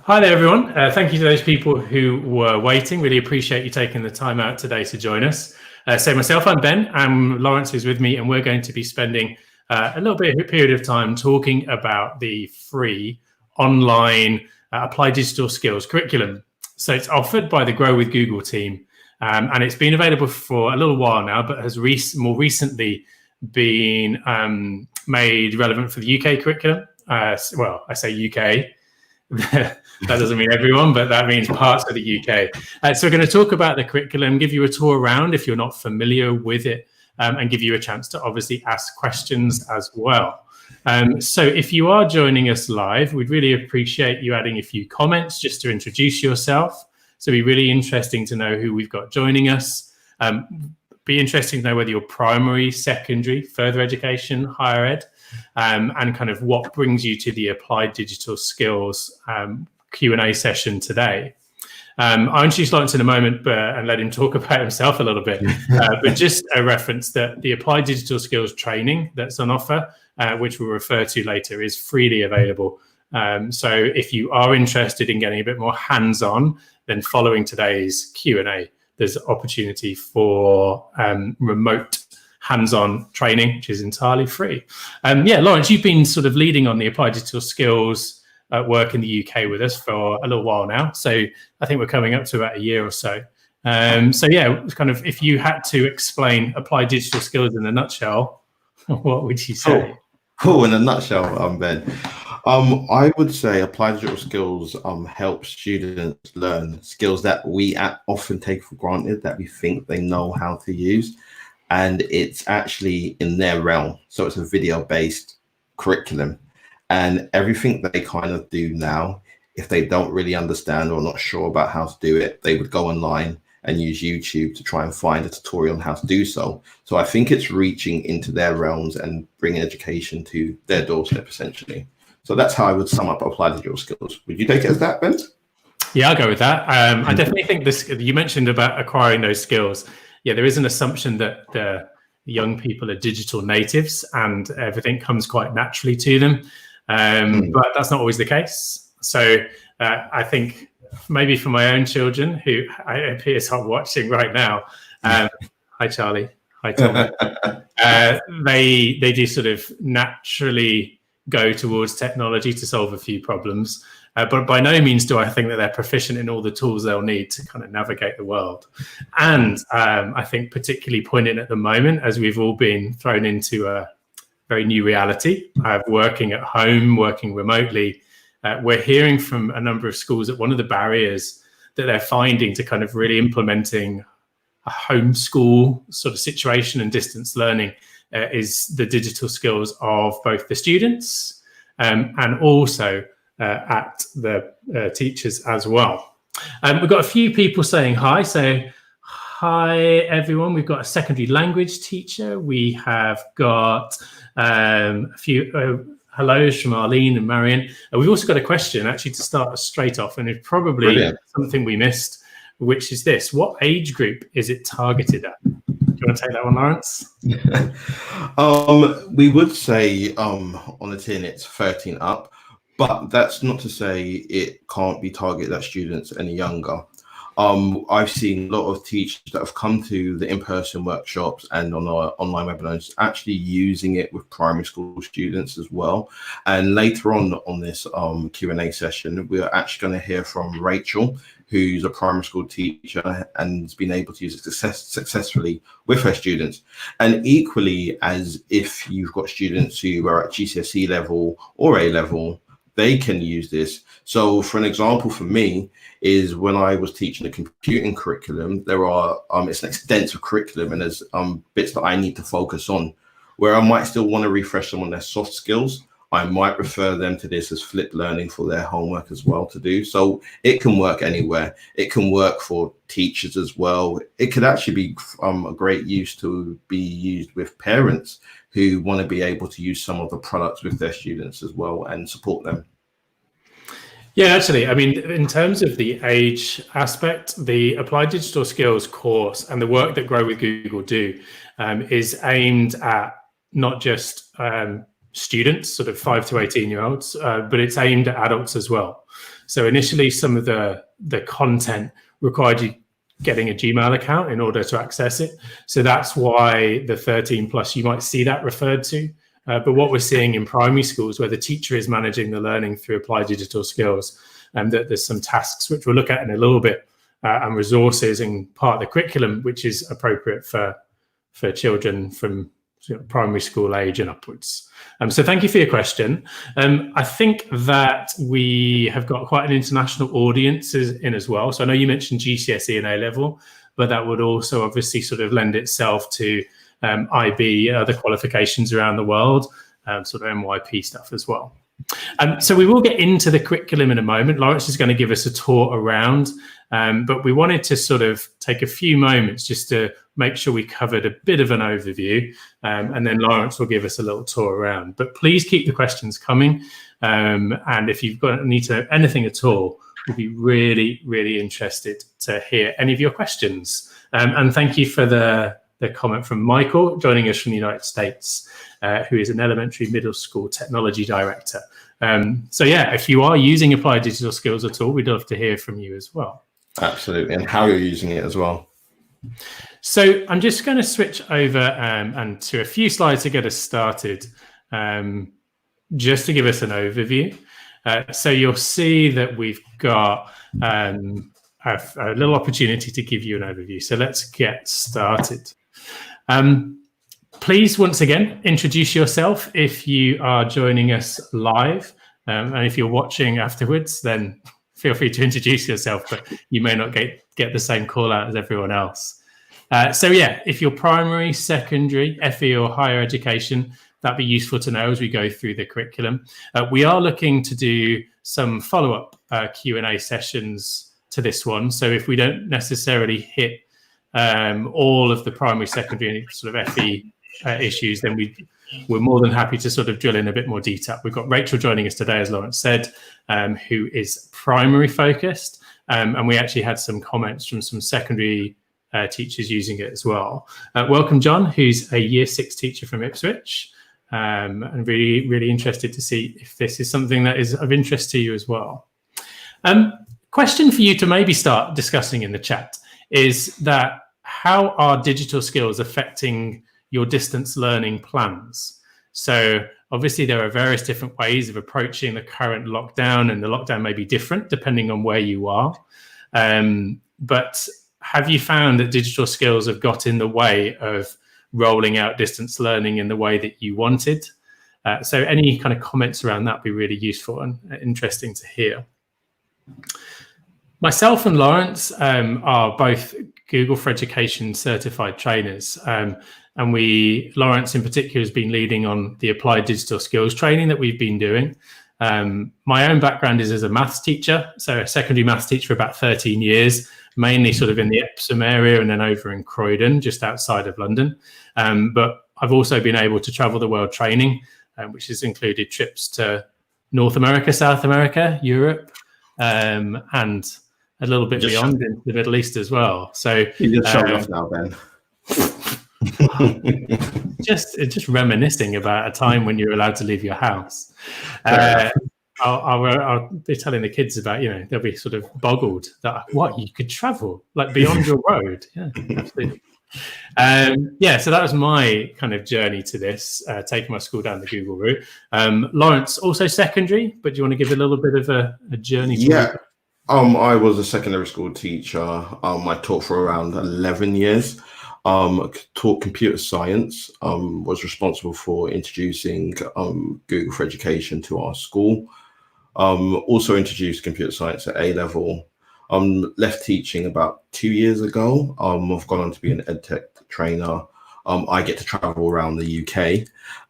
Hi there, everyone. Thank you to those people who were waiting. Really appreciate you taking the time out today to join us. So myself, I'm Ben, and Lawrence is with me, and we're going to be spending a little bit of a period of time talking about the free online applied digital skills curriculum. So it's offered by the Grow with Google team, and it's been available for a little while now, but has more recently been made relevant for the UK curriculum. Well, I say UK. That doesn't mean everyone, but that means parts of the UK. So we're going to talk about the curriculum, give you a tour around if you're not familiar with it, and give you a chance to obviously ask questions as well. So if you are joining us live, we'd really appreciate you adding a few comments just to introduce yourself. So it'd be really interesting to know who we've got joining us. Be interesting to know whether you're primary, secondary, further education, higher ed, and kind of what brings you to the applied digital skills Q&A session today. I'll introduce Lawrence in a moment and let him talk about himself a little bit, but just a reference that the applied digital skills training that's on offer, which we'll refer to later, is freely available. So if you are interested in getting a bit more hands-on, then following today's Q&A, there's opportunity for remote hands-on training, which is entirely free. Lawrence, you've been sort of leading on the applied digital skills work in the UK with us for a little while now. So I think we're coming up to about a year or so. Kind of if you had to explain applied digital skills in a nutshell, what would you say? Cool. In a nutshell, Ben. I would say applied digital skills help students learn skills that we often take for granted, that we think they know how to use. And it's actually in their realm. So it's a video-based curriculum. And everything that they kind of do now, if they don't really understand or not sure about how to do it, they would go online and use YouTube to try and find a tutorial on how to do so. So I think it's reaching into their realms and bringing education to their doorstep, essentially. So that's how I would sum up applied digital skills. Would you take it as that, Ben? Yeah, I'll go with that. I definitely think this, you mentioned about acquiring those skills. Yeah, there is an assumption that the young people are digital natives and everything comes quite naturally to them. But that's not always the case. So I think maybe for my own children, who I appears are watching right now, hi Charlie, hi Tom, they do sort of naturally go towards technology to solve a few problems. But by no means do I think that they're proficient in all the tools they'll need to kind of navigate the world. And I think particularly poignant at the moment, as we've all been thrown into a very new reality of working at home, working remotely, we're hearing from a number of schools that one of the barriers that they're finding to kind of really implementing a homeschool sort of situation and distance learning is the digital skills of both the students and also at the teachers as well. We've got a few people saying hi. So hi, everyone. We've got a secondary language teacher. We have got a few hellos from Arlene and Marion. We've also got a question actually to start us straight off, and it's probably something we missed, which is this: what age group is it targeted at? Do you want to take that one, Lawrence? We would say on the tin it's 13 up, but that's not to say it can't be targeted at students any younger. I've seen a lot of teachers that have come to the in-person workshops and on our online webinars actually using it with primary school students as well. And later on this Q&A session, we're actually going to hear from Rachel, who's a primary school teacher and has been able to use it successfully with her students. And equally, as if you've got students who are at GCSE level or A level, they can use this. So for an example for me is when I was teaching the computing curriculum, there are, it's an extensive curriculum and there's bits that I need to focus on where I might still want to refresh them on their soft skills. I might refer them to this as flipped learning for their homework as well to do. So it can work anywhere. It can work for teachers as well. It could actually be a great use to be used with parents who want to be able to use some of the products with their students as well and support them. Yeah, actually, I mean, in terms of the age aspect, the Applied Digital Skills course and the work that Grow with Google do is aimed at not just students, sort of 5 to 18-year-olds, but it's aimed at adults as well. So initially, some of the content required you getting a Gmail account in order to access it. So that's why the 13 plus, you might see that referred to. But what we're seeing in primary schools, where the teacher is managing the learning through applied digital skills, and that there's some tasks which we'll look at in a little bit, and resources and part of the curriculum which is appropriate for children from primary school age and upwards. So thank you for your question. I think that we have got quite an international audience in as well. So I know you mentioned GCSE and A-level, but that would also obviously sort of lend itself to IB, other qualifications around the world, sort of MYP stuff as well. So we will get into the curriculum in a moment. Lawrence is going to give us a tour around, but we wanted to sort of take a few moments just to make sure we covered a bit of an overview, and then Lawrence will give us a little tour around. But please keep the questions coming, and if you've got need to know anything at all, we'll be really, really interested to hear any of your questions. And thank you for the comment from Michael, joining us from the United States, who is an elementary middle school technology director. So yeah, if you are using applied digital skills at all, we'd love to hear from you as well. Absolutely, and how you're using it as well. So I'm just going to switch over and to a few slides to get us started, just to give us an overview. So you'll see that we've got a little opportunity to give you an overview. So let's get started. Please, once again, introduce yourself if you are joining us live. And if you're watching afterwards, then feel free to introduce yourself, but you may not get the same call out as everyone else. So yeah, if you're primary, secondary, FE or higher education, that'd be useful to know as we go through the curriculum. We are looking to do some follow-up Q&A sessions to this one. So if we don't necessarily hit all of the primary, secondary, and sort of FE issues, then we're more than happy to sort of drill in a bit more detail. We've got Rachel joining us today, as Lawrence said, who is primary focused, and we actually had some comments from some secondary teachers using it as well. Welcome, John, who's a year 6 teacher from Ipswich, and really, really interested to see if this is something that is of interest to you as well. Question for you to maybe start discussing in the chat is that how are digital skills affecting your distance learning plans? So obviously there are various different ways of approaching the current lockdown, and the lockdown may be different depending on where you are. But have you found that digital skills have got in the way of rolling out distance learning in the way that you wanted? So any kind of comments around that would be really useful and interesting to hear. Myself and Lawrence are both Google for Education certified trainers. And Lawrence in particular has been leading on the applied digital skills training that we've been doing. My own background is as a maths teacher, so a secondary maths teacher for about 13 years, mainly sort of in the Epsom area and then over in Croydon, just outside of London. But I've also been able to travel the world training, which has included trips to North America, South America, Europe, and a little bit beyond into the Middle East as well. So you just showing off now, Ben. just reminiscing about a time when you're allowed to leave your house. I'll be telling the kids about, they'll be sort of boggled that what you could travel like beyond your road. Yeah, absolutely. So that was my kind of journey to this, taking my school down the Google route. Lawrence, also secondary, but do you want to give a little bit of a journey? Yeah. I was a secondary school teacher. I taught for around 11 years. Taught computer science, was responsible for introducing Google for Education to our school. Also introduced computer science at A-level. Left teaching about 2 years ago. I've gone on to be an EdTech trainer. I get to travel around the UK.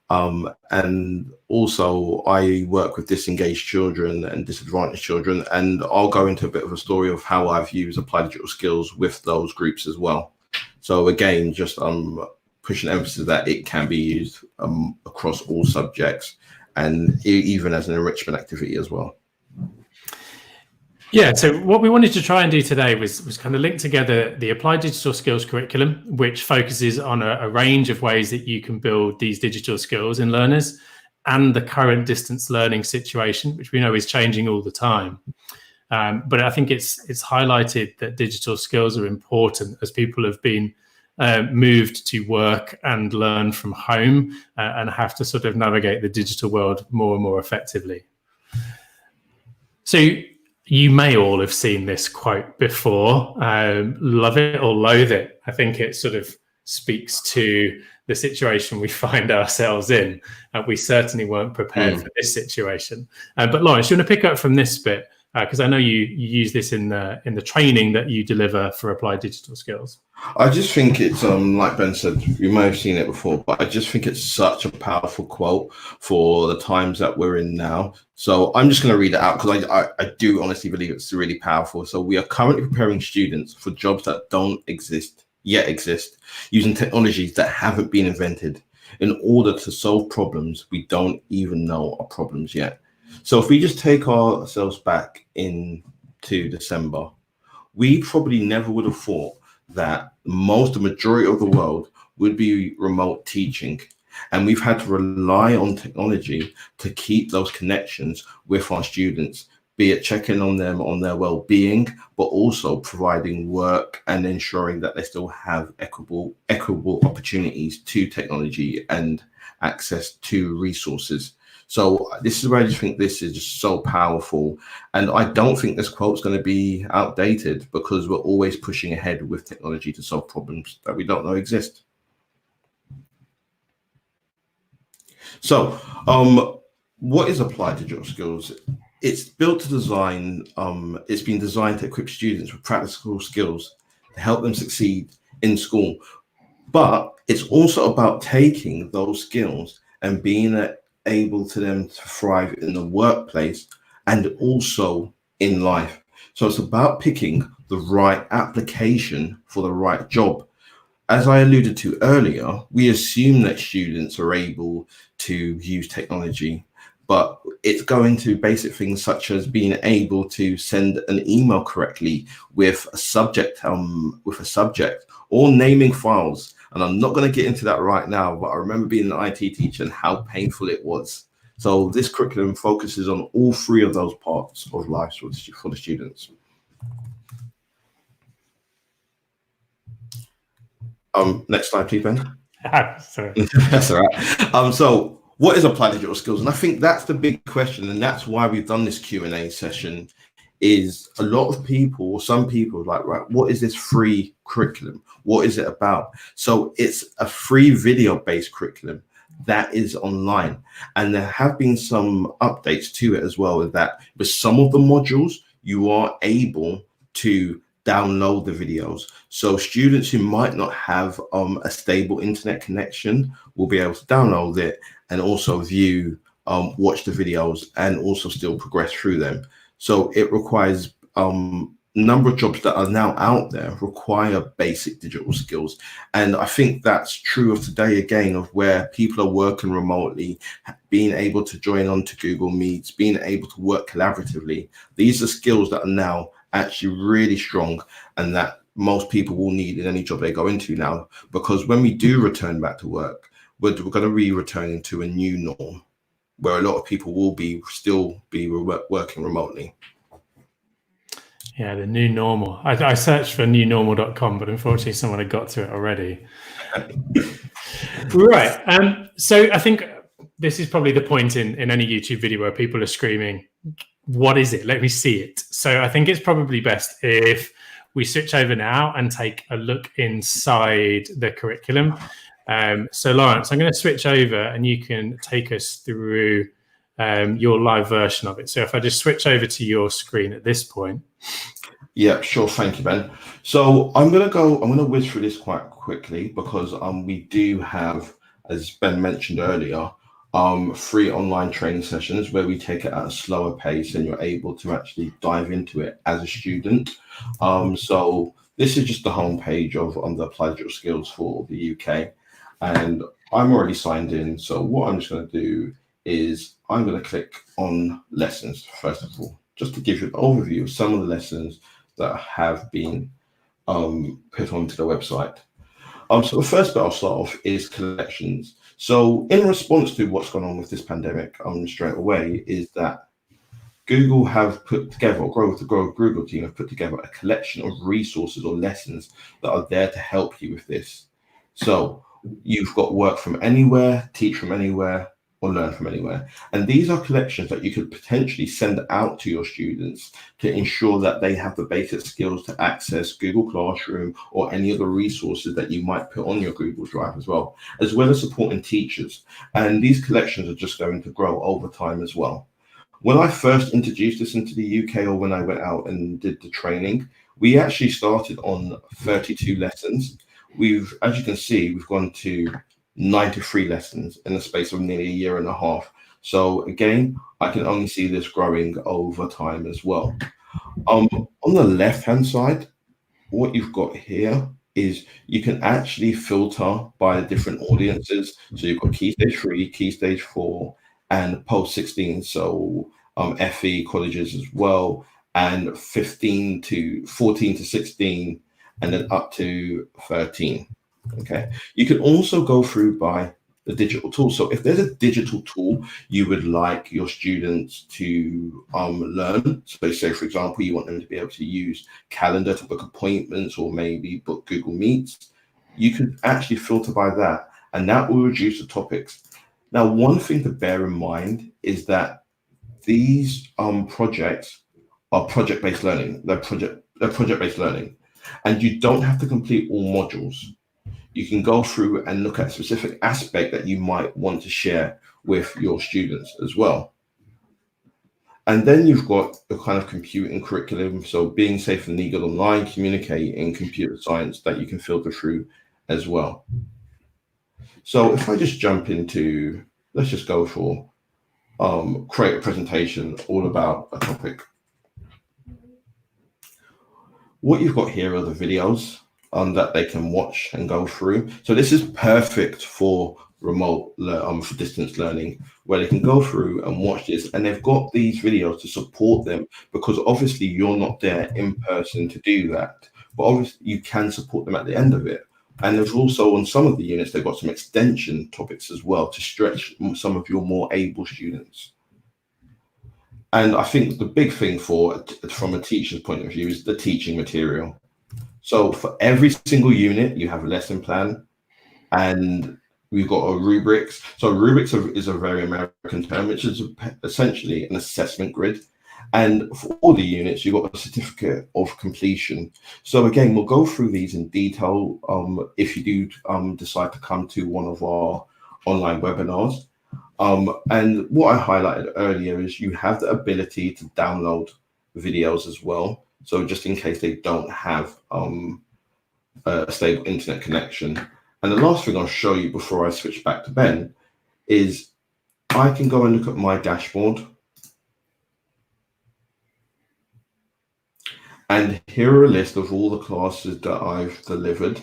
And also I work with disengaged children and disadvantaged children. And I'll go into a bit of a story of how I've used applied digital skills with those groups as well. So again, just pushing emphasis that it can be used across all subjects and even as an enrichment activity as well. Yeah, so what we wanted to try and do today was kind of link together the applied digital skills curriculum, which focuses on a range of ways that you can build these digital skills in learners, and the current distance learning situation, which we know is changing all the time. But I think it's highlighted that digital skills are important as people have been moved to work and learn from home and have to sort of navigate the digital world more and more effectively. So you may all have seen this quote before, love it or loathe it. I think it sort of speaks to the situation we find ourselves in. We certainly weren't prepared for this situation. But Lawrence, you want to pick up from this bit? Because I know you use this in the training that you deliver for applied digital skills. I just think it's like Ben said, you may have seen it before, but I just think it's such a powerful quote for the times that we're in now. So I'm just going to read it out because I do honestly believe it's really powerful. So we are currently preparing students for jobs that don't exist using technologies that haven't been invented in order to solve problems we don't even know are problems yet. So if we just take ourselves back into December, we probably never would have thought that the majority of the world would be remote teaching. And we've had to rely on technology to keep those connections with our students, be it checking on them, on their well-being, but also providing work and ensuring that they still have equitable opportunities to technology and access to resources. So this is where I just think this is just so powerful. And I don't think this quote's going to be outdated because we're always pushing ahead with technology to solve problems that we don't know exist. So what is applied digital skills? It's built to design, it's been designed to equip students with practical skills to help them succeed in school. But it's also about taking those skills and being able to them to thrive in the workplace and also in life. So it's about picking the right application for the right job. As I alluded to earlier, we assume that students are able to use technology, but it's going to basic things such as being able to send an email correctly with a subject, or naming files. And I'm not going to get into that right now, but I remember being an IT teacher and how painful it was. So this curriculum focuses on all three of those parts of life for the students. Next slide, please, Ben. Sorry. That's all right. So what is applied digital skills? And I think that's the big question, and that's why we've done this Q&A session. Is a lot of people, some people like, right, what is this free curriculum? What is it about? So it's a free video-based curriculum that is online. And there have been some updates to it as well, with that with some of the modules, you are able to download the videos. So students who might not have a stable internet connection will be able to download it and also view, watch the videos and also still progress through them. So it requires number of jobs that are now out there require basic digital skills. And I think that's true of today again, of where people are working remotely, being able to join on to Google Meets, being able to work collaboratively. These are skills that are now actually really strong and that most people will need in any job they go into now, because when we do return back to work, we're going to be returning to a new norm where a lot of people will still be working remotely. Yeah, the new normal. I searched for newnormal.com, but unfortunately someone had got to it already. Right. So I think this is probably the point in any YouTube video where people are screaming, what is it? Let me see it. So I think it's probably best if we switch over now and take a look inside the curriculum. So Lawrence, I'm going to switch over and you can take us through your live version of it. So if I just switch over to your screen at this point. Yeah, sure. Thank you, Ben. So I'm going to whiz through this quite quickly because we do have, as Ben mentioned earlier, 3 online training sessions where we take it at a slower pace and you're able to actually dive into it as a student. So this is just the homepage of the Applied Digital Skills for the UK. And I'm already signed in. So what I'm just going to do is I'm going to click on lessons, first of all, just to give you an overview of some of the lessons that have been put onto the website. So the first bit I'll start off is collections. So in response to what's gone on with this pandemic, straight away is that Google have put together, or the Google team have put together a collection of resources or lessons that are there to help you with this. So you've got work from anywhere, teach from anywhere, or learn from anywhere. And these are collections that you could potentially send out to your students to ensure that they have the basic skills to access Google Classroom or any other resources that you might put on your Google Drive as well as supporting teachers. And these collections are just going to grow over time as well. When I first introduced this into the UK, or when I went out and did the training, we actually started on 32 lessons. As you can see, we've gone to 93 lessons in the space of nearly a year and a half. So again, I can only see this growing over time as well. On the left-hand side, what you've got here is you can actually filter by different audiences. So you've got Key Stage 3, Key Stage 4, and post-16. So FE colleges as well, and 14 to 16, and then up to 13. Okay, you can also go through by the digital tool. So if there's a digital tool you would like your students to learn, so say for example you want them to be able to use Calendar to book appointments, or maybe book Google Meets, you could actually filter by that, and that will reduce the topics. Now, one thing to bear in mind is that these projects are project-based learning. They're project-based learning, and you don't have to complete all modules. You can go through and look at a specific aspect that you might want to share with your students as well. And then you've got the kind of computing curriculum, so being safe and legal online, communicating, computer science, that you can filter through as well. So if I just jump into, let's just go for create a presentation all about a topic. What you've got here are the videos that they can watch and go through. So this is perfect for remote, for distance learning, where they can go through and watch this, and they've got these videos to support them, because obviously you're not there in person to do that, but obviously you can support them at the end of it. And there's also, on some of the units, they've got some extension topics as well to stretch some of your more able students. And I think the big thing from a teacher's point of view is the teaching material. So for every single unit, you have a lesson plan, and we've got a rubrics. So rubrics is a very American term, which is essentially an assessment grid. And for all the units, you've got a certificate of completion. So again, we'll go through these in detail if you do decide to come to one of our online webinars. And what I highlighted earlier is you have the ability to download videos as well. So just in case they don't have a stable internet connection. And the last thing I'll show you before I switch back to Ben is I can go and look at my dashboard. And here are a list of all the classes that I've delivered.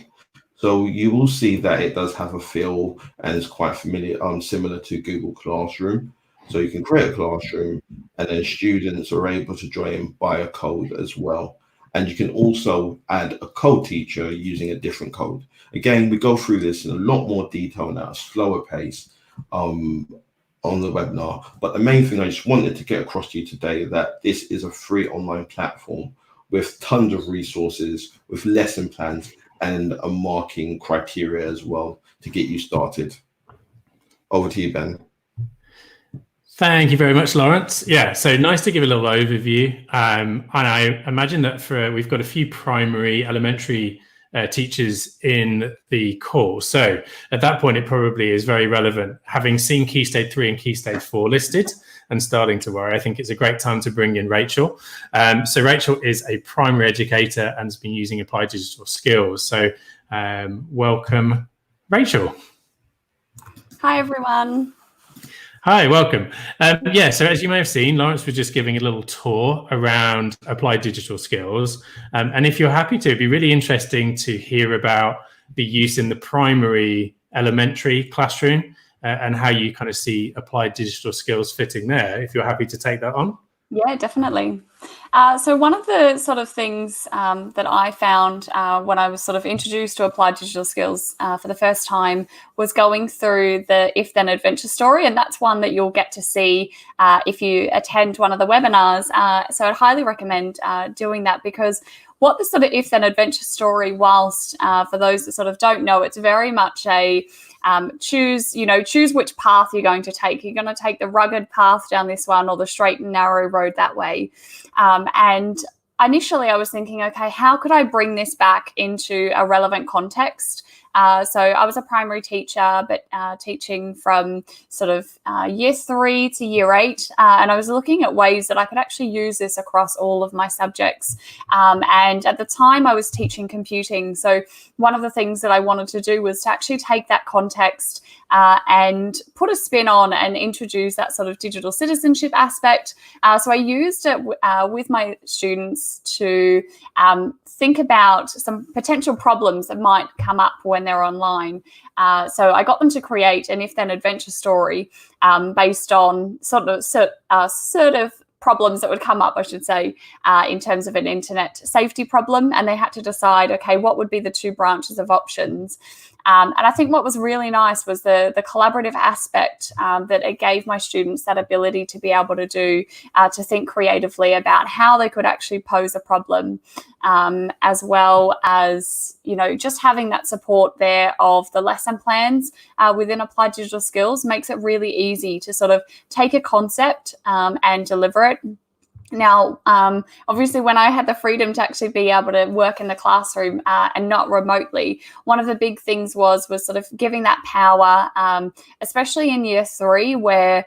So you will see that it does have a feel and it's quite familiar, similar to Google Classroom. So you can create a classroom, and then students are able to join by a code as well. And you can also add a code teacher using a different code. Again, we go through this in a lot more detail now, slower pace on the webinar. But the main thing I just wanted to get across to you today, that this is a free online platform with tons of resources, with lesson plans, and a marking criteria as well to get you started. Over to you, Ben. Thank you very much, Lawrence. Yeah, so nice to give a little overview. And I imagine that we've got a few primary, elementary teachers in the course. So at that point, it probably is very relevant. Having seen Key Stage 3 and Key Stage 4 listed and starting to worry, I think it's a great time to bring in Rachel. So Rachel is a primary educator and has been using applied digital skills. So welcome, Rachel. Hi, everyone. Hi, welcome. Yeah, so as you may have seen, Lawrence was just giving a little tour around applied digital skills. And if you're happy to, it'd be really interesting to hear about the use in the primary elementary classroom and how you kind of see applied digital skills fitting there, if you're happy to take that on. Yeah, definitely. So one of the sort of things that I found when I was sort of introduced to applied digital skills for the first time was going through the Ifthen adventure story, and that's one that you'll get to see if you attend one of the webinars. So I'd highly recommend doing that, because what the sort of Ifthen adventure story, whilst for those that sort of don't know, it's very much a choose which path you're going to take. You're going to take the rugged path down this one, or the straight and narrow road that way. And initially I was thinking, okay, how could I bring this back into a relevant context? So I was a primary teacher, but teaching from sort of year 3 to year 8. And I was looking at ways that I could actually use this across all of my subjects. And at the time I was teaching computing. So one of the things that I wanted to do was to actually take that context and put a spin on and introduce that sort of digital citizenship aspect. So I used it with my students to think about some potential problems that might come up when they're online. So I got them to create an Ifthen adventure story based on sort of problems that would come up, I should say, in terms of an internet safety problem. And they had to decide, okay, what would be the 2 branches of options? And I think what was really nice was the collaborative aspect that it gave my students that ability to be able to do, to think creatively about how they could actually pose a problem, as well as, just having that support there of the lesson plans within Applied Digital Skills makes it really easy to sort of take a concept and deliver it. Now, obviously, when I had the freedom to actually be able to work in the classroom and not remotely, one of the big things was sort of giving that power, especially in year 3, where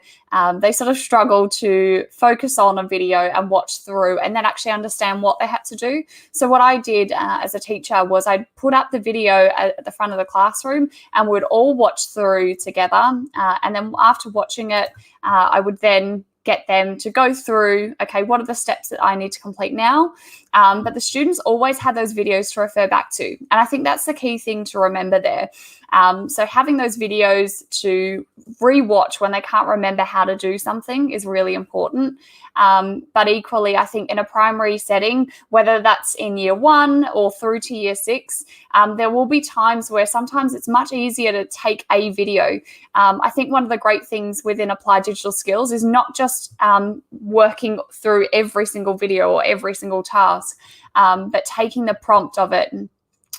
they sort of struggle to focus on a video and watch through and then actually understand what they had to do. So what I did as a teacher was I'd put up the video at the front of the classroom and we'd all watch through together. And then after watching it, I would then get them to go through, okay, what are the steps that I need to complete now? But the students always had those videos to refer back to. And I think that's the key thing to remember there. So having those videos to rewatch when they can't remember how to do something is really important. But equally, I think in a primary setting, whether that's in year 1 or through to year 6, there will be times where sometimes it's much easier to take a video. I think one of the great things within Applied Digital Skills is not just working through every single video or every single task, but taking the prompt of it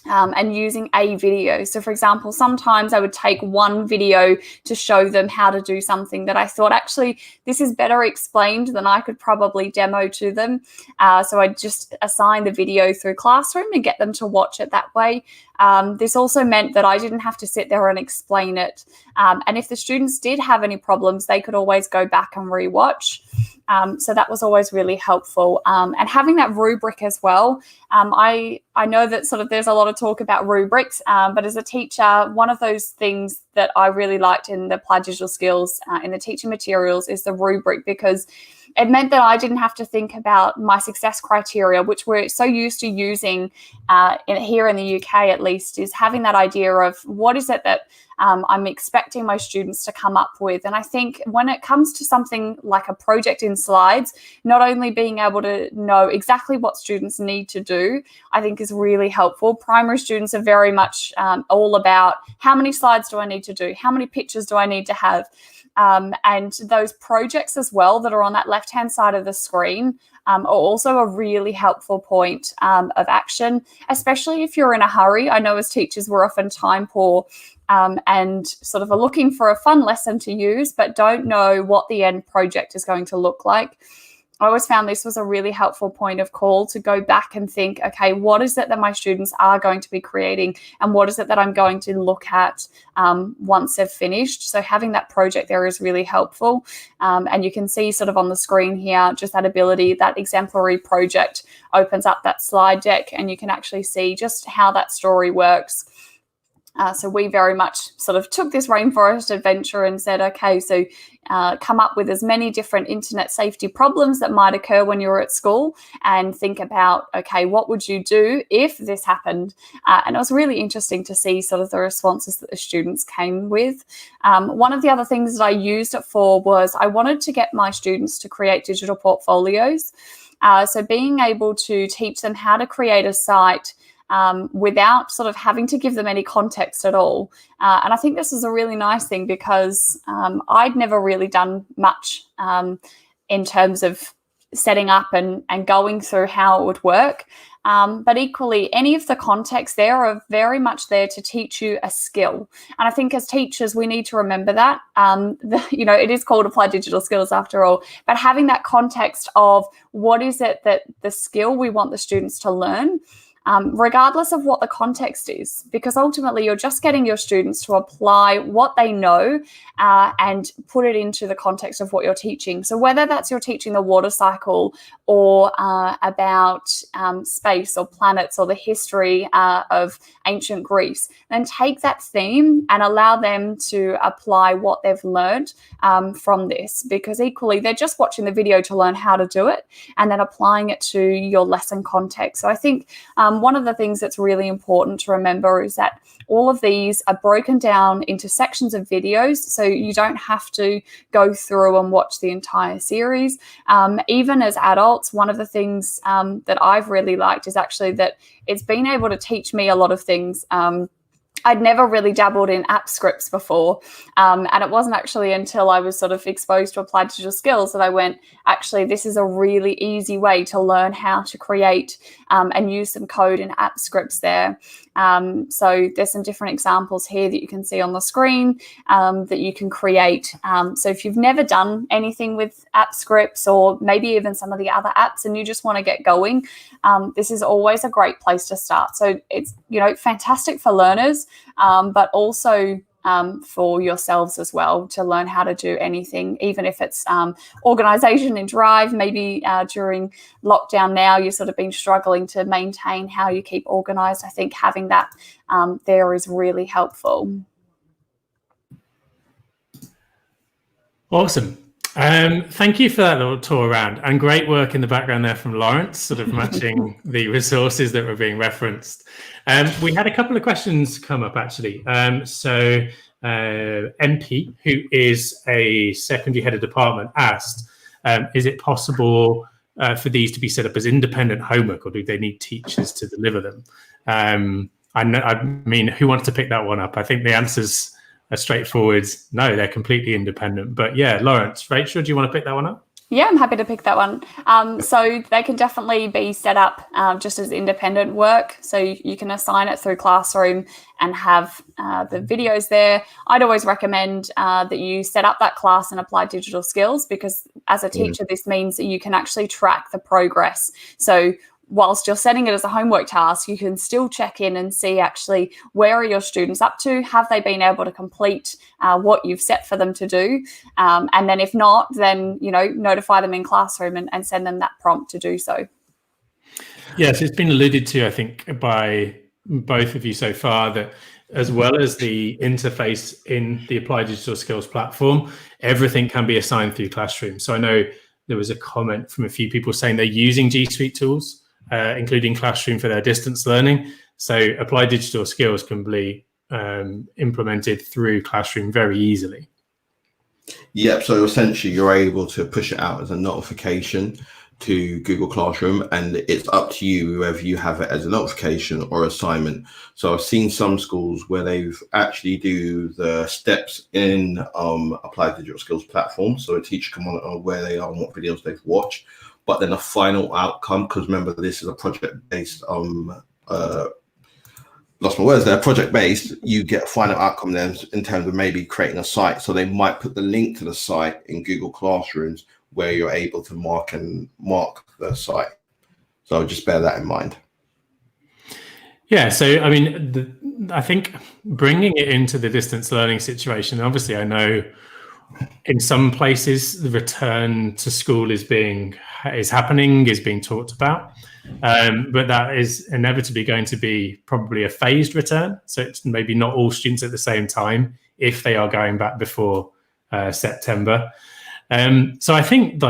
and using a video. So for example, sometimes I would take one video to show them how to do something that I thought, actually, this is better explained than I could probably demo to them. So I just assign the video through Classroom and get them to watch it that way. This also meant that I didn't have to sit there and explain it. And if the students did have any problems, they could always go back and rewatch. So that was always really helpful. And having that rubric as well. I know that sort of there's a lot of talk about rubrics, but as a teacher, one of those things that I really liked in the Applied Digital Skills in the teaching materials is the rubric, because it meant that I didn't have to think about my success criteria, which we're so used to using here in the UK, at least, is having that idea of what is it that I'm expecting my students to come up with. And I think when it comes to something like a project in slides, not only being able to know exactly what students need to do, I think is really helpful. Primary students are very much all about how many slides do I need to do? How many pictures do I need to have? And those projects as well that are on that left-hand side of the screen are also a really helpful point of action, especially if you're in a hurry. I know as teachers we're often time poor and sort of are looking for a fun lesson to use, but don't know what the end project is going to look like. I always found this was a really helpful point of call to go back and think, okay, what is it that my students are going to be creating and what is it that I'm going to look at once they've finished? So having that project there is really helpful. And you can see sort of on the screen here, just that ability, that exemplary project opens up that slide deck and you can actually see just how that story works. So we very much sort of took this rainforest adventure and said, okay, so come up with as many different internet safety problems that might occur when you're at school and think about, okay, what would you do if this happened? And it was really interesting to see sort of the responses that the students came with. One of the other things that I used it for was I wanted to get my students to create digital portfolios. So being able to teach them how to create a site without sort of having to give them any context at all. And I think this is a really nice thing because I'd never really done much in terms of setting up and going through how it would work. But equally, any of the context there are very much there to teach you a skill. And I think as teachers, we need to remember that. It is called applied digital skills after all, but having that context of what is it that the skill we want the students to learn, regardless of what the context is, because ultimately you're just getting your students to apply what they know and put it into the context of what you're teaching. So whether that's you're teaching the water cycle or about space or planets or the history of ancient Greece, then take that theme and allow them to apply what they've learned from this, because equally they're just watching the video to learn how to do it and then applying it to your lesson context. So I think one of the things that's really important to remember is that all of these are broken down into sections of videos, so you don't have to go through and watch the entire series. Even as adults, one of the things that I've really liked is actually that it's been able to teach me a lot of things. I'd never really dabbled in app scripts before. And it wasn't actually until I was sort of exposed to applied digital skills that I went, actually, this is a really easy way to learn how to create and use some code in app scripts there. So there's some different examples here that you can see on the screen that you can create. So if you've never done anything with app scripts or maybe even some of the other apps and you just want to get going, this is always a great place to start. So it's, fantastic for learners, but also for yourselves as well to learn how to do anything, even if it's organization in Drive. Maybe during lockdown now, you've sort of been struggling to maintain how you keep organized. I think having that there is really helpful. Awesome. Thank you for that little tour around, and great work in the background there from Lawrence, sort of matching the resources that were being referenced. We had a couple of questions come up actually. So MP, who is a secondary head of department, asked, is it possible for these to be set up as independent homework, or do they need teachers to deliver them? I mean, who wants to pick that one up? I think the answer's a straightforward no, they're completely independent. But yeah, Lawrence, Rachel, do you want to pick that one up? Yeah, I'm happy to pick that one. So they can definitely be set up just as independent work. So you can assign it through Classroom and have the videos there. I'd always recommend that you set up that class in Applied Digital Skills, because as a teacher, this means that you can actually track the progress. So whilst you're setting it as a homework task, you can still check in and see actually where are your students up to? Have they been able to complete what you've set for them to do? And then if not, then, notify them in Classroom and send them that prompt to do so. Yes, it's been alluded to, I think, by both of you so far, that as well as the interface in the Applied Digital Skills platform, everything can be assigned through Classroom. So I know there was a comment from a few people saying they're using G Suite tools, including Classroom, for their distance learning. So Applied Digital Skills can be implemented through Classroom very easily. Yep, so essentially you're able to push it out as a notification to Google Classroom, and it's up to you whether you have it as a notification or assignment. So I've seen some schools where they've actually do the steps in Applied Digital Skills platform, so a teacher can monitor where they are and what videos they've watched. But then a final outcome, because remember, this is a project-based, lost my words there, project-based, you get a final outcome then in terms of maybe creating a site. So they might put the link to the site in Google Classrooms where you're able to mark the site. So just bear that in mind. Yeah, so I mean, I think bringing it into the distance learning situation, obviously I know in some places the return to school is being talked about, but that is inevitably going to be probably a phased return. So it's maybe not all students at the same time if they are going back before September. So I think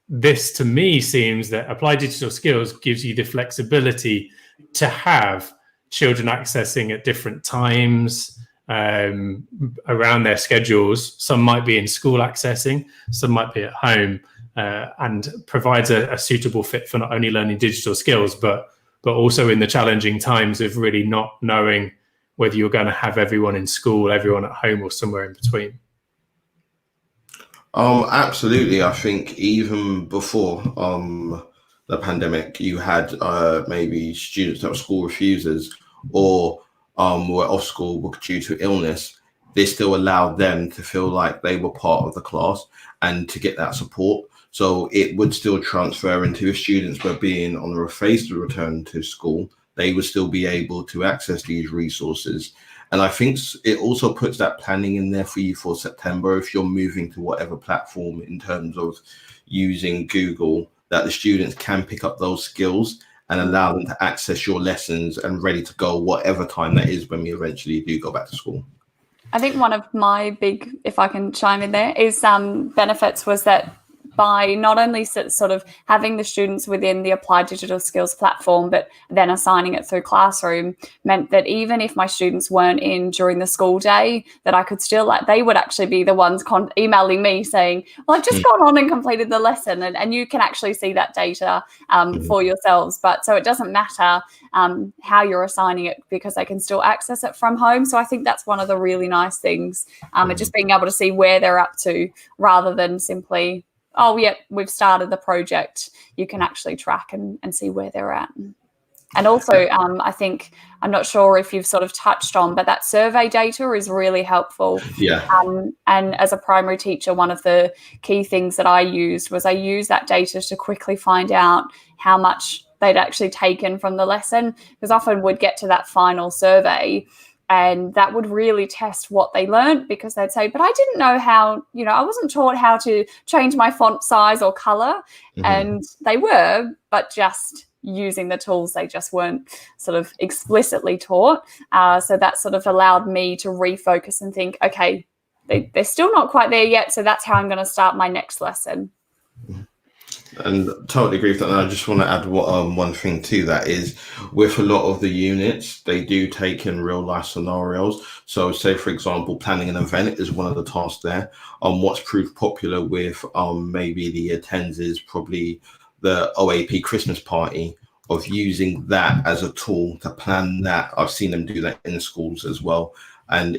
this to me seems that Applied Digital Skills gives you the flexibility to have children accessing at different times around their schedules. Some might be in school accessing, some might be at home. and provides a suitable fit for not only learning digital skills, but also in the challenging times of really not knowing whether you're going to have everyone in school, everyone at home, or somewhere in between. Absolutely. I think even before the pandemic, you had maybe students that were school refusers or were off school due to illness. They still allowed them to feel like they were part of the class and to get that support. So it would still transfer into if students were being on a phased return to school, they would still be able to access these resources. And I think it also puts that planning in there for you for September, if you're moving to whatever platform in terms of using Google, that the students can pick up those skills and allow them to access your lessons and ready to go whatever time that is when we eventually do go back to school. I think one of my big, if I can chime in there, is benefits was that by not only sort of having the students within the Applied Digital Skills platform, but then assigning it through Classroom, meant that even if my students weren't in during the school day, that I could still, they would actually be the ones emailing me saying, well, I've just gone on and completed the lesson. And you can actually see that data for yourselves. But so it doesn't matter how you're assigning it, because they can still access it from home. So I think that's one of the really nice things, just being able to see where they're up to, rather than simply, oh, yeah, we've started the project. You can actually track and see where they're at. And also, I think, I'm not sure if you've sort of touched on, but that survey data is really helpful. Yeah. And as a primary teacher, one of the key things that I used was I used that data to quickly find out how much they'd actually taken from the lesson, because often we'd get to that final survey and that would really test what they learned, because they'd say, but I didn't know how, I wasn't taught how to change my font size or color. And they were, but just using the tools, they just weren't sort of explicitly taught. So that sort of allowed me to refocus and think, okay, they're still not quite there yet. So that's how I'm going to start my next lesson. And totally agree with that. And I just want to add one thing to that is, with a lot of the units, they do take in real life scenarios. So say, for example, planning an event is one of the tasks there. What's proved popular with maybe the year 10s is probably the OAP Christmas party, of using that as a tool to plan that. I've seen them do that in schools as well. And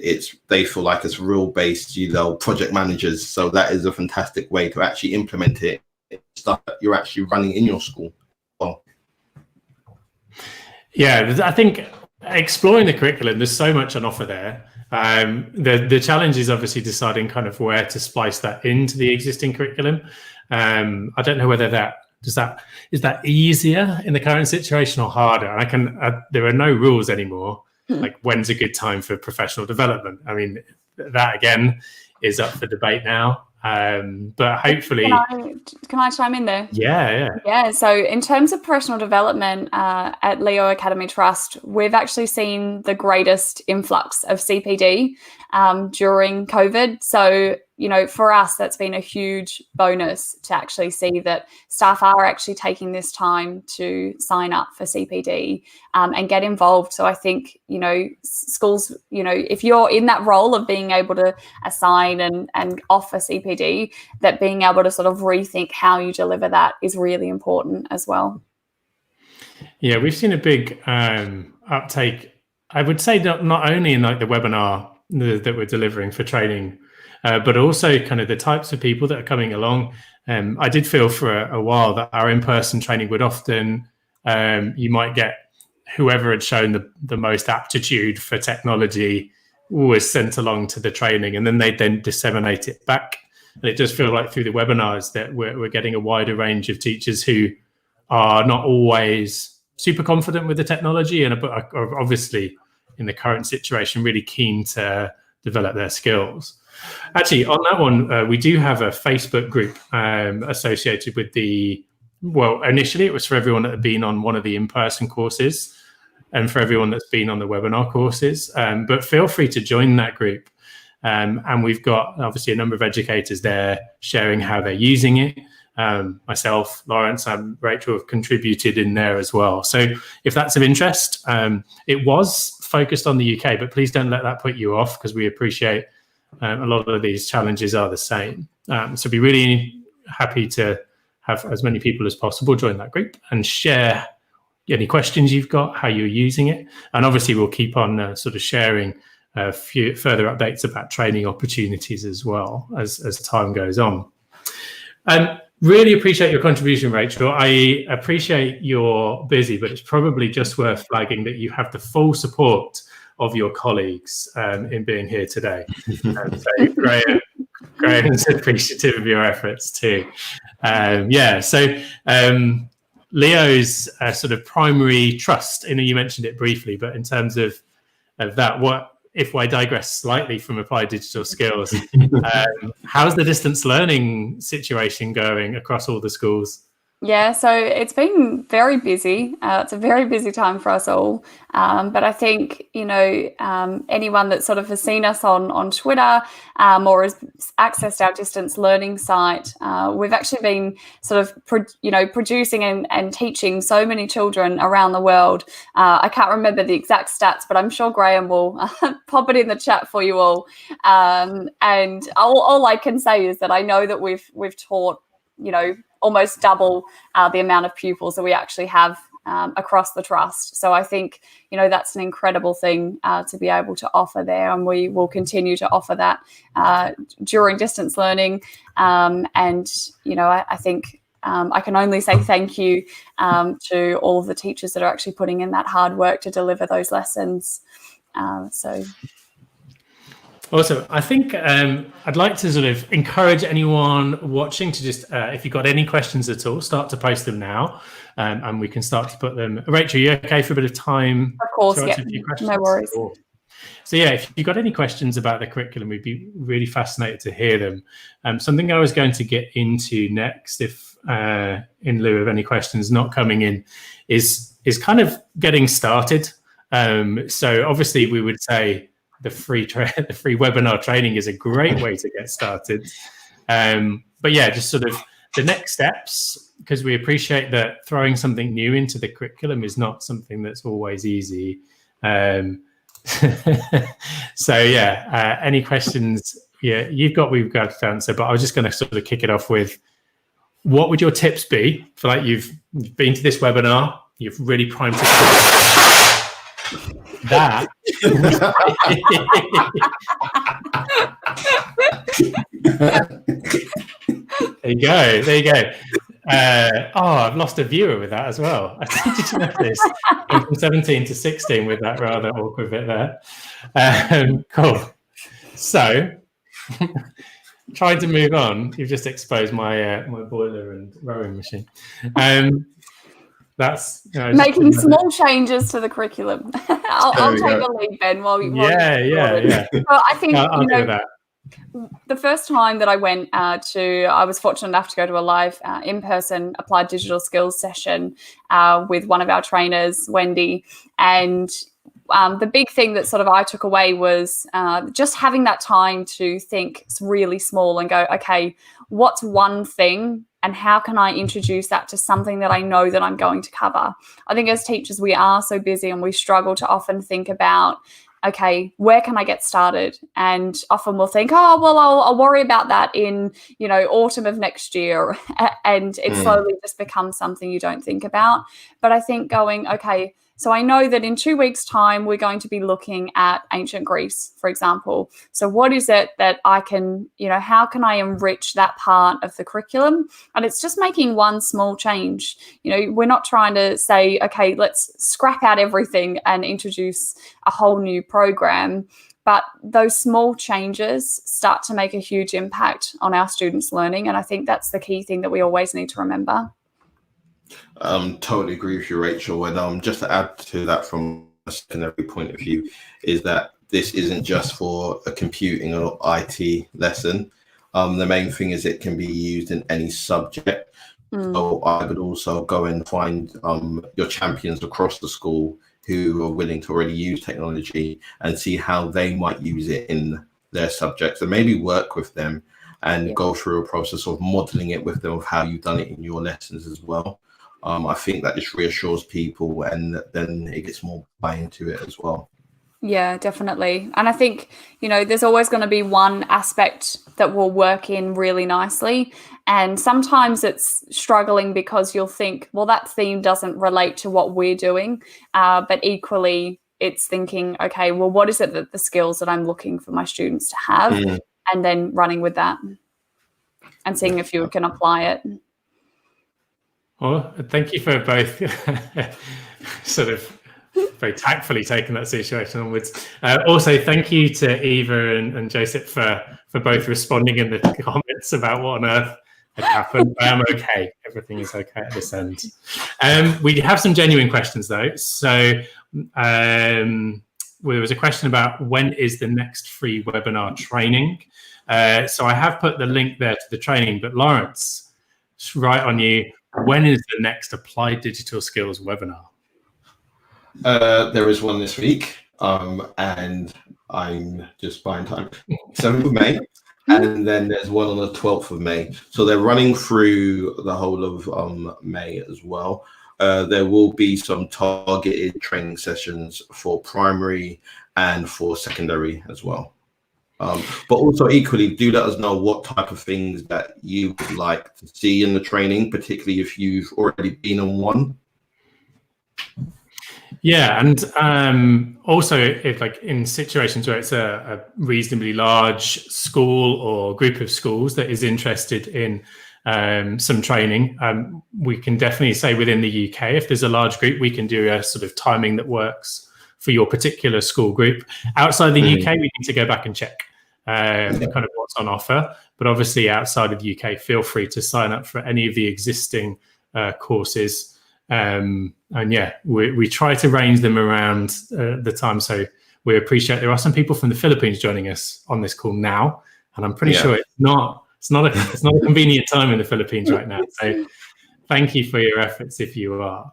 they feel like it's real based, project managers. So that is a fantastic way to actually implement it. Stuff that you're actually running in your school. Yeah, I think exploring the curriculum, there's so much on offer there. The challenge is obviously deciding kind of where to splice that into the existing curriculum. I don't know whether is that easier in the current situation or harder? There are no rules anymore. Like, when's a good time for professional development? I mean, that again is up for debate now. But hopefully, can I chime in there? Yeah. So in terms of professional development at Leo Academy Trust, we've actually seen the greatest influx of CPD during COVID. So, for us, that's been a huge bonus to actually see that staff are actually taking this time to sign up for CPD and get involved. So I think, schools, if you're in that role of being able to assign and offer CPD, that being able to sort of rethink how you deliver that is really important as well. Yeah, we've seen a big uptake, I would say, not only in like the webinar that we're delivering for training, but also kind of the types of people that are coming along. I did feel for a while that our in-person training would often, you might get whoever had shown the most aptitude for technology was sent along to the training, and then they'd then disseminate it back. And it does feel like through the webinars that we're getting a wider range of teachers who are not always super confident with the technology and are obviously in the current situation really keen to develop their skills. Actually, on that one, we do have a Facebook group associated with initially it was for everyone that had been on one of the in-person courses and for everyone that's been on the webinar courses. But feel free to join that group. And we've got obviously a number of educators there sharing how they're using it. Myself, Lawrence, and Rachel have contributed in there as well. So if that's of interest, it was focused on the UK, but please don't let that put you off, because we appreciate a lot of these challenges are the same. So be really happy to have as many people as possible join that group and share any questions you've got, how you're using it. And obviously we'll keep on sort of sharing a few further updates about training opportunities as well as time goes on. Really appreciate your contribution, Rachel. I appreciate you're busy, but it's probably just worth flagging that you have the full support of your colleagues in being here today. So Graham's appreciative of your efforts too. So Leo's sort of primary trust, you mentioned it briefly, but in terms of that, what if I digress slightly from applied digital skills, how's the distance learning situation going across all the schools? Yeah, so it's been very busy. It's a very busy time for us all. But I think, anyone that sort of has seen us on Twitter or has accessed our distance learning site, we've actually been sort of, producing and teaching so many children around the world. I can't remember the exact stats, but I'm sure Graham will pop it in the chat for you all. And all I can say is that I know that we've taught, almost double the amount of pupils that we actually have across the trust. So I think, that's an incredible thing to be able to offer there. And we will continue to offer that during distance learning. I think I can only say thank you to all of the teachers that are actually putting in that hard work to deliver those lessons. Awesome. I think I'd like to sort of encourage anyone watching to just, if you've got any questions at all, start to post them now, and we can start to put them. Rachel, are you okay for a bit of time? Of course, to yeah. answer a few questions? No worries. So yeah, if you've got any questions about the curriculum, we'd be really fascinated to hear them. Something I was going to get into next, if in lieu of any questions not coming in, is kind of getting started. So obviously we would say the free webinar training is a great way to get started. But yeah, just sort of the next steps, because we appreciate that throwing something new into the curriculum is not something that's always easy. So yeah, any questions? Yeah, we've got to answer, but I was just going to sort of kick it off with, what would your tips be for, like, you've been to this webinar, you've really primed that. There you go. I've lost a viewer with that as well. Did you know this? From 17 to 16 with that rather awkward bit there. Cool. So, trying to move on, you've just exposed my my boiler and rowing machine. That's making small changes to the curriculum. I'll take the lead, Ben, while you. Yeah. Well, I think I'll do that. The first time that I went I was fortunate enough to go to a live in-person applied digital skills session with one of our trainers, Wendy, and the big thing that sort of I took away was just having that time to think really small and go, okay, what's one thing and how can I introduce that to something that I know that I'm going to cover? I think as teachers, we are so busy and we struggle to often think about, okay, where can I get started? And often we'll think, oh, well, I'll worry about that in, autumn of next year. And it slowly just becomes something you don't think about. But I think going, okay, so I know that in 2 weeks' time, we're going to be looking at ancient Greece, for example. So what is it that I can, how can I enrich that part of the curriculum? And it's just making one small change. We're not trying to say, okay, let's scrap out everything and introduce a whole new program. But those small changes start to make a huge impact on our students' learning. And I think that's the key thing that we always need to remember. Totally agree with you, Rachel. And just to add to that from a secondary point of view, is that this isn't just for a computing or IT lesson. The main thing is it can be used in any subject. So I would also go and find your champions across the school who are willing to already use technology and see how they might use it in their subjects, and maybe work with them and go through a process of modeling it with them of how you've done it in your lessons as well. I think that just reassures people, and then it gets more buy into it as well. Yeah, definitely. And I think, there's always going to be one aspect that will work in really nicely. And sometimes it's struggling because you'll think, well, that theme doesn't relate to what we're doing. But equally, it's thinking, okay, well, what is it that the skills that I'm looking for my students to have? And then running with that and seeing if you can apply it. Well, thank you for both sort of very tactfully taking that situation onwards. Also, thank you to Eva and Joseph for both responding in the comments about what on earth had happened. I am okay. Everything is okay at this end. We have some genuine questions though. So there was a question about when is the next free webinar training. So I have put the link there to the training, but Lawrence, it's right on you. When is the next Applied Digital Skills webinar? There is one this week, and I'm just buying time. 7th of May, and then there's one on the 12th of May. So they're running through the whole of May as well. There will be some targeted training sessions for primary and for secondary as well. But also equally, do let us know what type of things that you would like to see in the training, particularly if you've already been on one. Yeah, and also if like in situations where it's a reasonably large school or group of schools that is interested in some training, we can definitely say within the UK, if there's a large group, we can do a sort of timing that works for your particular school group. Outside the UK, we need to go back and check kind of what's on offer. But obviously outside of the UK, feel free to sign up for any of the existing courses. And yeah, we try to range them around the time. So we appreciate there are some people from the Philippines joining us on this call now. And I'm pretty sure it's not a convenient time in the Philippines right now. So thank you for your efforts if you are.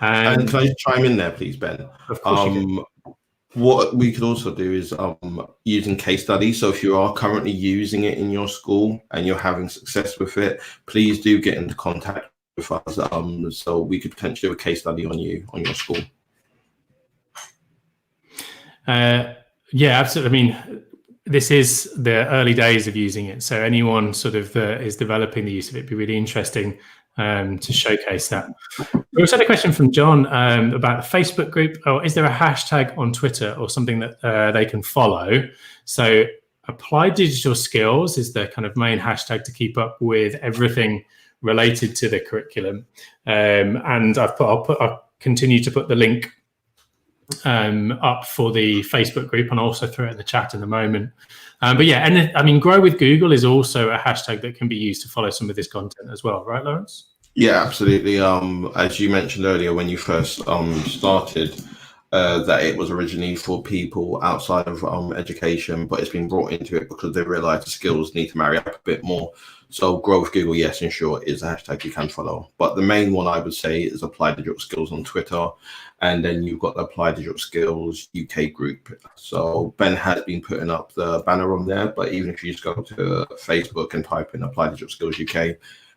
And can I chime in there, please, Ben? Of course you can. What we could also do is using case studies. So if you are currently using it in your school and you're having success with it, please do get into contact with us. So we could potentially do a case study on your school. Yeah, absolutely. I mean, this is the early days of using it. So anyone sort of is developing the use of it, it'd be really interesting to showcase that. We also had a question from John about the Facebook group. Oh, is there a hashtag on Twitter or something that they can follow? So Applied Digital Skills is the kind of main hashtag to keep up with everything related to the curriculum. And I'll continue to put the link up for the Facebook group and also throw it in the chat in a moment. But yeah, and I mean, Grow with Google is also a hashtag that can be used to follow some of this content as well, right, Lawrence? Yeah, absolutely. As you mentioned earlier when you first started, that it was originally for people outside of education, but it's been brought into it because they realized the skills need to marry up a bit more. So Grow with Google, yes, in short, is a hashtag you can follow. But the main one I would say is Applied Digital Skills on Twitter. And then you've got the Applied Digital Skills UK group. So Ben has been putting up the banner on there, but even if you just go to Facebook and type in Applied Digital Skills UK,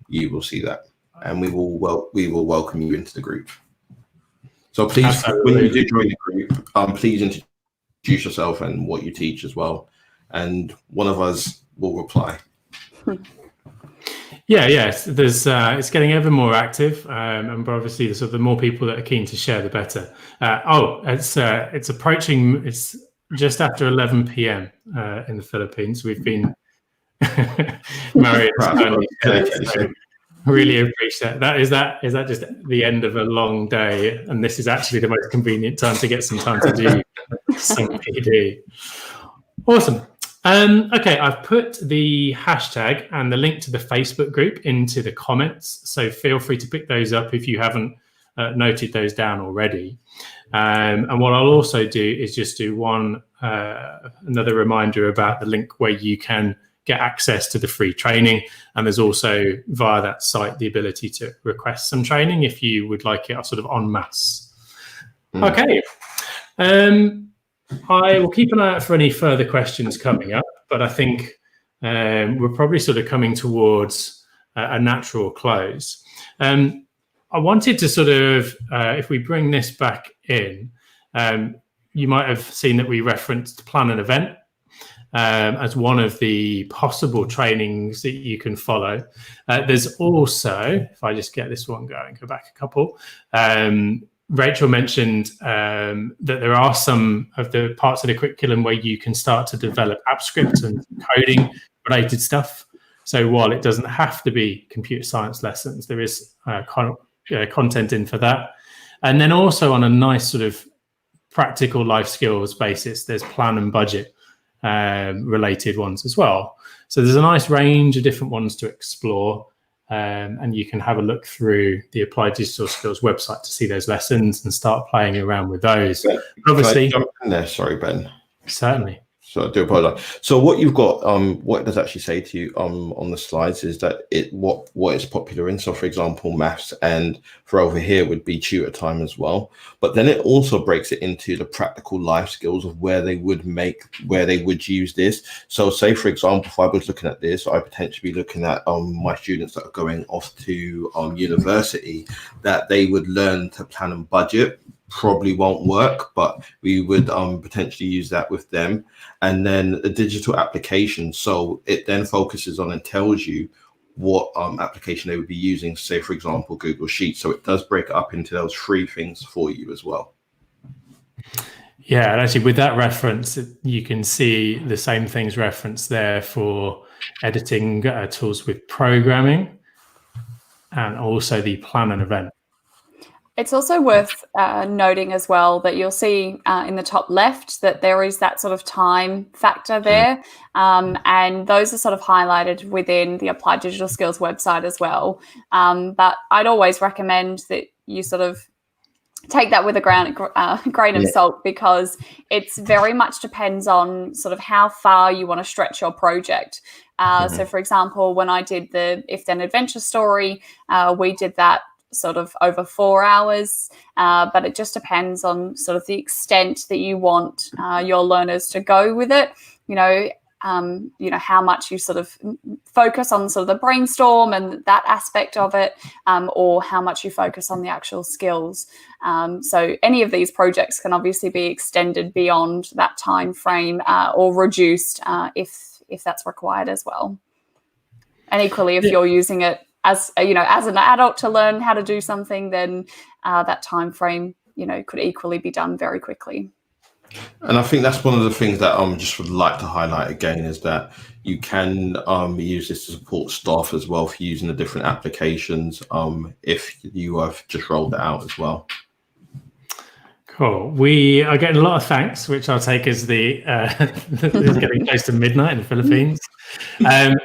you will see that. And we will welcome you into the group. So please, absolutely, when you do join the group, please introduce yourself and what you teach as well. And one of us will reply. Yeah, yes. There's it's getting ever more active, and obviously, the more people that are keen to share, the better. It's approaching. It's just after 11 p.m. In the Philippines. We've been married. So really appreciate that. Is that just the end of a long day? And this is actually the most convenient time to get some time to do some PD. Awesome. Okay, I've put the hashtag and the link to the Facebook group into the comments, so feel free to pick those up if you haven't noted those down already. And what I'll also do is just do another reminder about the link where you can get access to the free training, and there's also via that site the ability to request some training if you would like it sort of en masse. Okay. I will keep an eye out for any further questions coming up, but I think we're probably sort of coming towards a natural close. I wanted to sort of, if we bring this back in, you might have seen that we referenced plan an event. as one of the possible trainings that you can follow. There's also, if I just get this one going, go back a couple. Rachel mentioned that there are some of the parts of the curriculum where you can start to develop app script and coding related stuff. So while it doesn't have to be computer science lessons, there is content in for that. And then also on a nice sort of practical life skills basis, there's plan and budget related ones as well. So there's a nice range of different ones to explore. And you can have a look through the Applied Digital Skills website to see those lessons and start playing around with those. Ben, obviously, jump in there? Sorry, Ben. Certainly. So I do apologize. So what you've got, what it does actually say to you on the slides is that what is popular in. So for example, maths, and for over here would be tutor time as well. But then it also breaks it into the practical life skills of where they would use this. So say for example, if I was looking at this, I potentially be looking at my students that are going off to university, that they would learn to plan and budget. Probably won't work, but we would potentially use that with them. And then a digital application, so it then focuses on and tells you what application they would be using, say for example Google Sheets. So it does break it up into those 3 things for you as well. Yeah, and actually with that reference, you can see the same things referenced there for editing tools with programming, and also the plan and event. It's also worth noting as well that you'll see in the top left that there is that sort of time factor there. And those are sort of highlighted within the Applied Digital Skills website as well. But I'd always recommend that you sort of take that with a grain of salt, because it's very much depends on sort of how far you want to stretch your project. So, for example, when I did the Ifthen adventure story, we did that sort of over 4 hours, but it just depends on sort of the extent that you want your learners to go with it. You know, how much you sort of focus on sort of the brainstorm and that aspect of it, or how much you focus on the actual skills. So any of these projects can obviously be extended beyond that time frame, or reduced if that's required as well. And equally, if you're using it as an adult to learn how to do something, then that time frame, could equally be done very quickly. And I think that's one of the things that I just would like to highlight again, is that you can use this to support staff as well for using the different applications if you have just rolled it out as well. Cool. We are getting a lot of thanks, which I'll take as the it's getting close to midnight in the Philippines.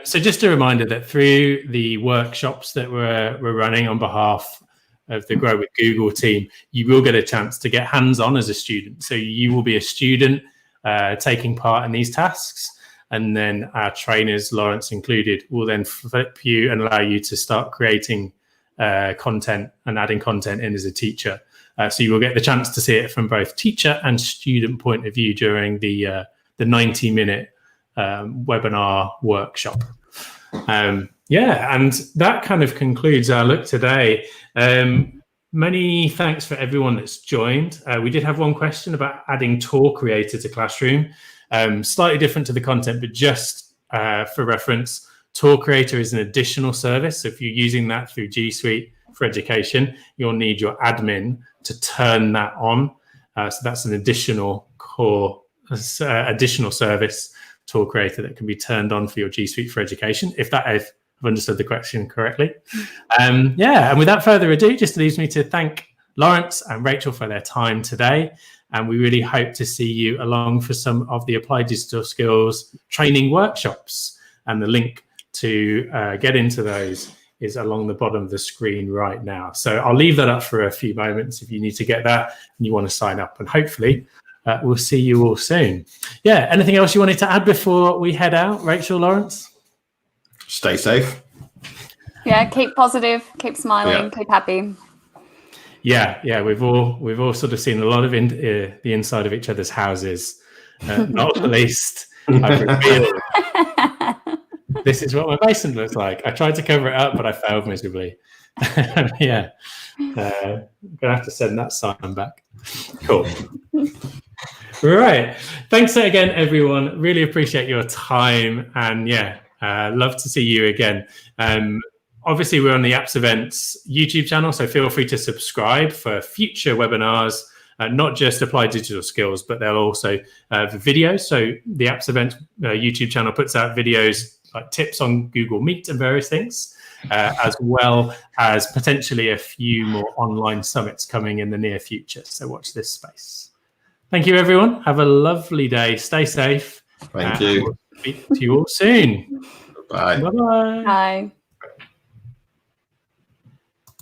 So just a reminder that through the workshops that we're running on behalf of the Grow with Google team, you will get a chance to get hands-on as a student. So you will be a student taking part in these tasks, and then our trainers, Lawrence included, will then flip you and allow you to start creating content and adding content in as a teacher. So you will get the chance to see it from both teacher and student point of view during the 90-minute webinar workshop. And that kind of concludes our look today. Many thanks for everyone that's joined. We did have one question about adding Tour Creator to Classroom. Slightly different to the content, but just for reference, Tour Creator is an additional service. So if you're using that through G Suite for Education, you'll need your admin to turn that on. So that's an additional additional service, Tour Creator, that can be turned on for your G Suite for Education, if I've understood the question correctly. And without further ado, just leaves me to thank Lawrence and Rachel for their time today. And we really hope to see you along for some of the Applied Digital Skills training workshops. And the link to get into those is along the bottom of the screen right now. So I'll leave that up for a few moments if you need to get that and you want to sign up. And hopefully we'll see you all soon. Yeah, anything else you wanted to add before we head out, Rachel, Lawrence? Stay safe. Yeah, keep positive, keep smiling, keep happy. Yeah, we've all sort of seen a lot of the inside of each other's houses. Not the least, I've revealed this is what my basement looks like. I tried to cover it up, but I failed miserably. I'm gonna have to send that sign back. Cool. Right. Thanks again, everyone. Really appreciate your time. And yeah, love to see you again. Obviously, we're on the Apps Events YouTube channel, so feel free to subscribe for future webinars, not just Applied Digital Skills, but they'll also have videos. So the Apps Events YouTube channel puts out videos like tips on Google Meet and various things, as well as potentially a few more online summits coming in the near future. So watch this space. Thank you, everyone. Have a lovely day. Stay safe. Thank you. We'll speak to you all soon. Bye. Bye-bye. Bye.